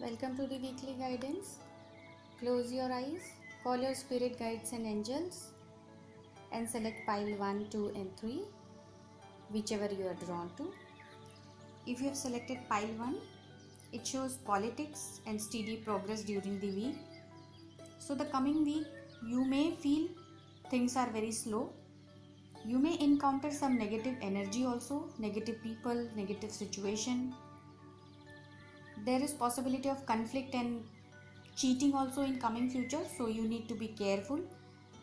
Welcome to the weekly guidance. Close your eyes, call your spirit guides and angels, and select pile 1, 2, and 3, whichever you are drawn to. If you have selected pile 1, it shows politics and steady progress during the week. So, the coming week, you may feel things are very slow. You may encounter some negative energy also, negative people, negative situation. There is possibility of conflict and cheating also in coming future, so you need to be careful.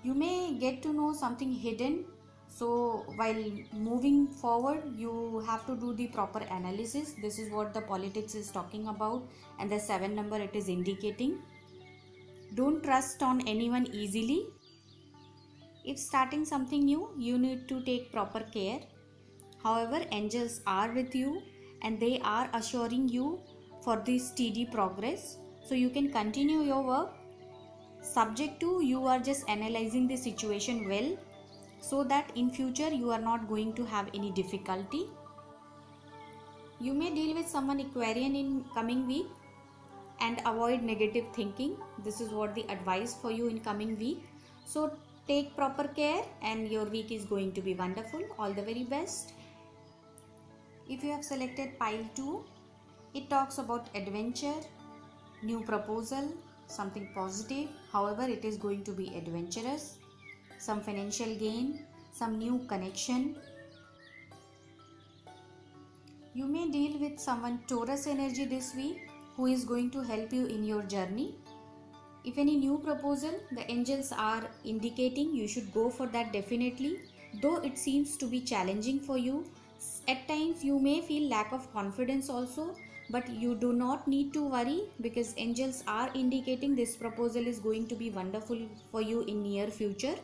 You may get to know something hidden, so while moving forward you have to do the proper analysis. This is what the politics is talking about, and the 7 number it is indicating. Don't trust on anyone easily. If starting something new, you need to take proper care. However, angels are with you and they are assuring you for this steady progress, so you can continue your work, subject to you are just analyzing the situation well, so that in future you are not going to have any difficulty. You may deal with someone Aquarian in coming week and avoid negative thinking. This is what the advice for you in coming week. So take proper care and your week is going to be wonderful. All the very best. If you have selected pile 2, it talks about adventure, new proposal, something positive. However, it is going to be adventurous, some financial gain, some new connection. You may deal with someone Taurus energy this week who is going to help you in your journey. If any new proposal, the angels are indicating you should go for that definitely, though it seems to be challenging for you. At times you may feel lack of confidence also, but you do not need to worry, because angels are indicating this proposal is going to be wonderful for you in near future.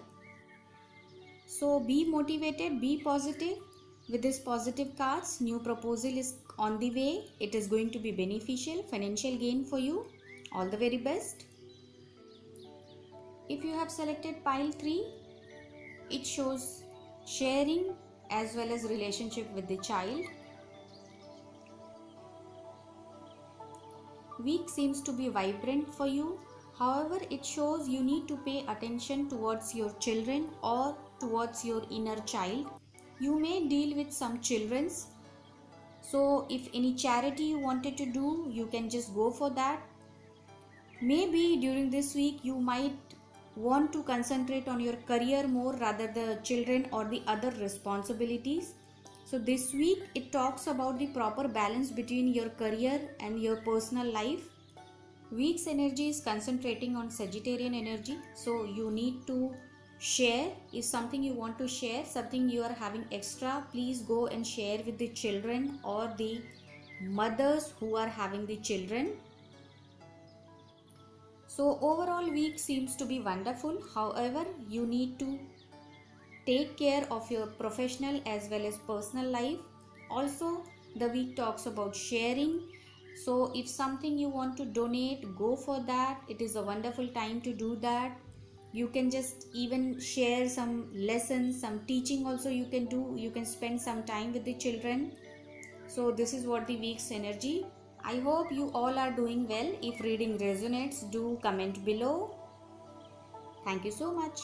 So be motivated, be positive. With this positive cards, new proposal is on the way. It is going to be beneficial, financial gain for you. All the very best. If you have selected pile 3, it shows sharing as well as relationship with the child. Week seems to be vibrant for you. However, it shows you need to pay attention towards your children or towards your inner child. You may deal with some children's. So if any charity you wanted to do, you can just go for that. Maybe during this week you might want to concentrate on your career more rather the children or the other responsibilities. So this week it talks about the proper balance between your career and your personal life. Week's energy is concentrating on Sagittarian energy, so you need to share. If something you want to share, something you are having extra, please go and share with the children or the mothers who are having the children. So overall week seems to be wonderful. However, you need to take care of your professional as well as personal life. Also, the week talks about sharing. So if something you want to donate, go for that. It is a wonderful time to do that. You can just even share some lessons, some teaching also you can do. You can spend some time with the children. So this is what the week's energy. I hope you all are doing well. If reading resonates, do comment below. Thank you so much.